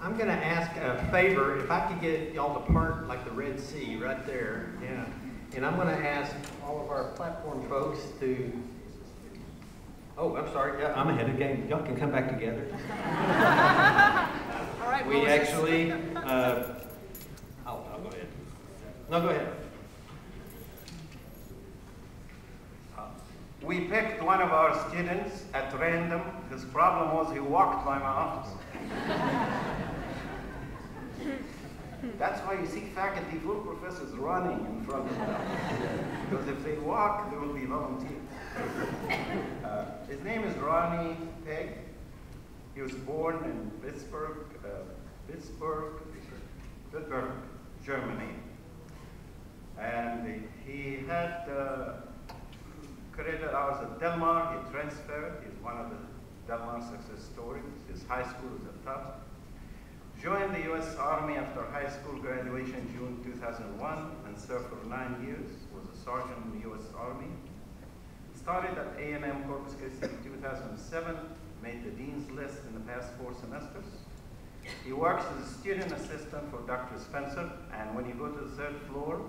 I'm going to ask a favor, if I could get y'all to part like the Red Sea right there. Yeah. And I'm going to ask all of our platform folks to, oh, I'm sorry, yeah, I'm ahead of the game. Y'all can come back together. All right, we actually, I'll go ahead. No, go ahead. We picked one of our students at random. His problem was he walked by my office. That's why you see faculty, full professors running in front of them. Because if they walk, they will be volunteers. His name is Ronnie Pigg. He was born in Pittsburgh, Germany. And he had credit hours at Delmar. He transferred. He's one of the Delmar success stories. His high school is a top. Joined the U.S. Army after high school graduation June 2001 and served for 9 years. Was a sergeant in the U.S. Army. Started at A&M Corpus Christi in 2007. Made the dean's list in the past 4 semesters. He works as a student assistant for Dr. Spencer. And when you go to the 3rd floor,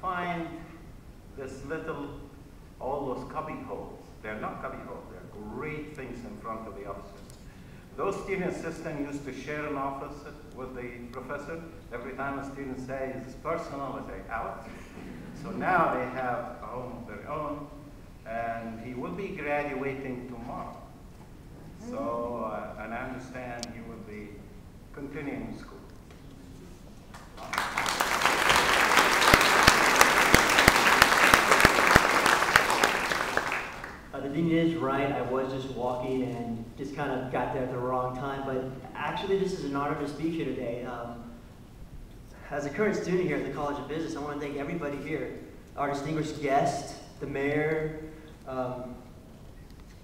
find this little, all those cubby holes. They're not cubby holes. They're great things in front of the officers. Those student assistants used to share an office with the professor. Every time a student says, "Is this personal?" they say, "Out." So now they have a home of their own, and he will be graduating tomorrow. So, and I understand he will be continuing school. The dean is right. I was just walking and just kind of got there at the wrong time. But actually, this is an honor to speak here today. As a current student here at the College of Business, I want to thank everybody here, our distinguished guest, the mayor,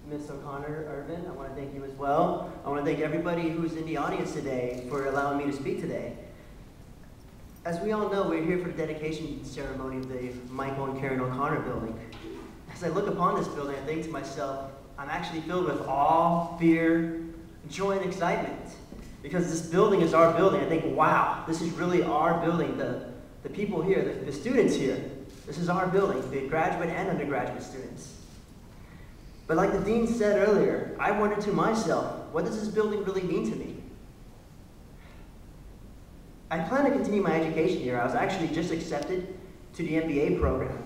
Ms. O'Connor Irvin. I want to thank you as well. I want to thank everybody who's in the audience today for allowing me to speak today. As we all know, we're here for the dedication ceremony of the Michael and Karen O'Connor building. As I look upon this building, I think to myself, I'm actually filled with awe, fear, joy, and excitement. Because this building is our building. I think, wow, this is really our building. The people here, the students here, this is our building, the graduate and undergraduate students. But like the dean said earlier, I wondered to myself, what does this building really mean to me? I plan to continue my education here. I was actually just accepted to the MBA program.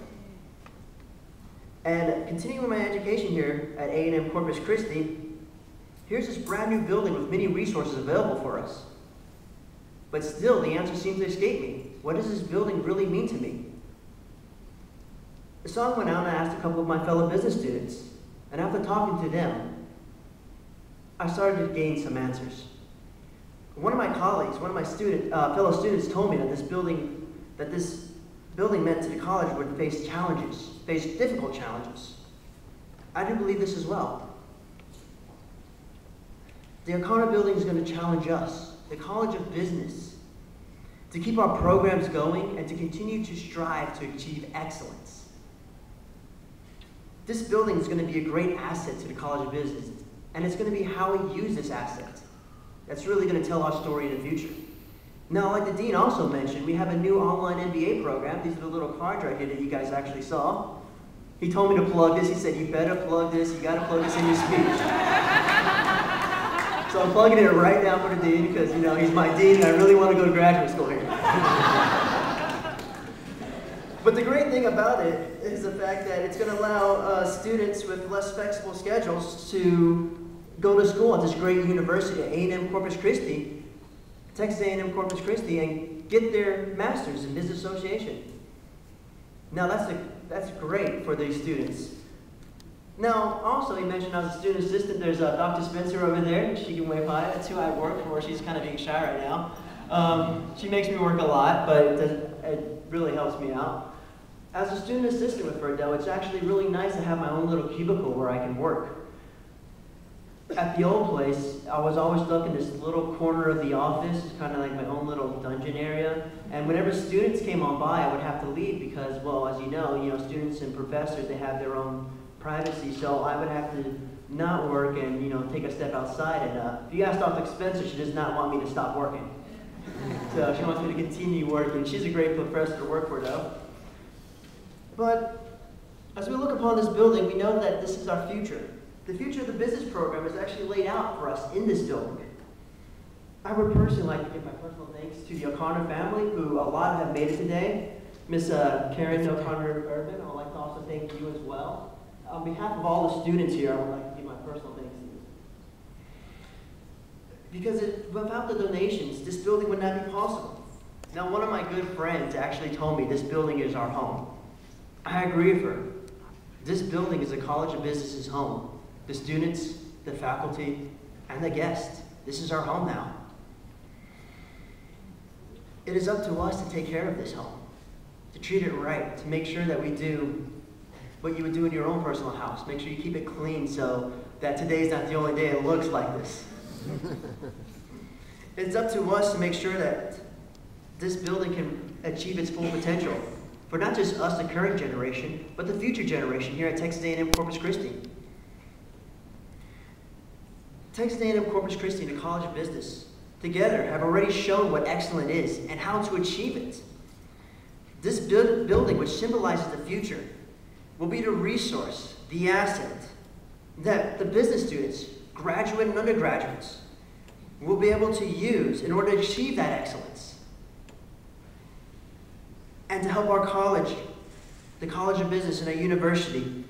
And continuing my education here at A&M Corpus Christi, here's this brand new building with many resources available for us. But still, the answer seems to escape me. What does this building really mean to me? So I went out and I asked a couple of my fellow business students. And after talking to them, I started to gain some answers. One of my colleagues, one of my fellow students told me that this building meant to the college would face challenges, face difficult challenges. I do believe this as well. The O'Connor building is going to challenge us, the College of Business, to keep our programs going and to continue to strive to achieve excellence. This building is going to be a great asset to the College of Business, and it's going to be how we use this asset that's really going to tell our story in the future. Now, like the dean also mentioned, we have a new online MBA program. These are the little cards right here that you guys actually saw. He told me to plug this. He said, you better plug this. You got to plug this in your speech. So I'm plugging it right now for the dean because, you know, he's my dean and I really want to go to graduate school here. But the great thing about it is the fact that it's going to allow students with less flexible schedules to go to school at this great university at A&M Corpus Christi, Texas A&M Corpus Christi, and get their master's in business association. Now that's great for these students. Now, also he mentioned I was a student assistant. There's Dr. Spencer over there. She can wave hi. That's who I work for. She's kind of being shy right now. She makes me work a lot, but it really helps me out. As a student assistant with her, though, it's actually really nice to have my own little cubicle where I can work. At the old place, I was always stuck in this little corner of the office, kind of like my own little dungeon area. And whenever students came on by, I would have to leave because, well, as you know, students and professors, they have their own privacy. So I would have to not work and, you know, take a step outside. And if you ask Dr. Spencer, she does not want me to stop working. So she wants me to continue working. She's a great professor to work for, though. But as we look upon this building, we know that this is our future. The future of the business program is actually laid out for us in this building. I would personally like to give my personal thanks to the O'Connor family, who a lot have made it today. Miss Karen O'Connor-Urban, I would like to also thank you as well. On behalf of all the students here, I would like to give my personal thanks to you. Because without the donations, this building would not be possible. Now, one of my good friends actually told me this building is our home. I agree with her. This building is the College of Business's home. The students, the faculty, and the guests. This is our home now. It is up to us to take care of this home, to treat it right, to make sure that we do what you would do in your own personal house. Make sure you keep it clean so that today is not the only day it looks like this. It's up to us to make sure that this building can achieve its full potential for not just us, the current generation, but the future generation here at Texas A&M Corpus Christi. Texas A&M Corpus Christi and the College of Business together have already shown what excellence is and how to achieve it. This building, which symbolizes the future, will be the resource, the asset, that the business students, graduate and undergraduates, will be able to use in order to achieve that excellence. And to help our college, the College of Business and our university,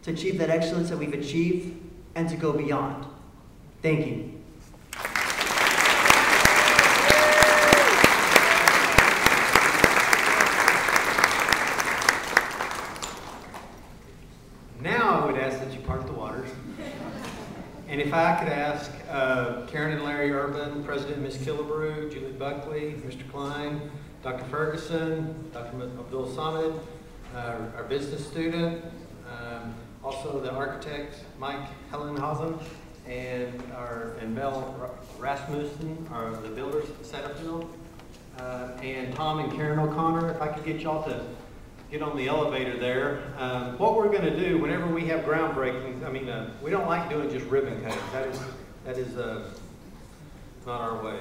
to achieve that excellence that we've achieved and to go beyond. Thank you. Now I would ask that you park the waters. And if I could ask Karen and Larry Urban, President Ms. Killebrew, Julie Buckley, Mr. Klein, Dr. Ferguson, Dr. Abdul Samad, our business student, also the architect Mike Hellenhausen, and Belle Rasmussen, the builders at Satterfield, and Tom and Karen O'Connor. If I could get y'all to get on the elevator there. What we're going to do whenever we have groundbreaking, I mean, we don't like doing just ribbon cutting. That is not our way.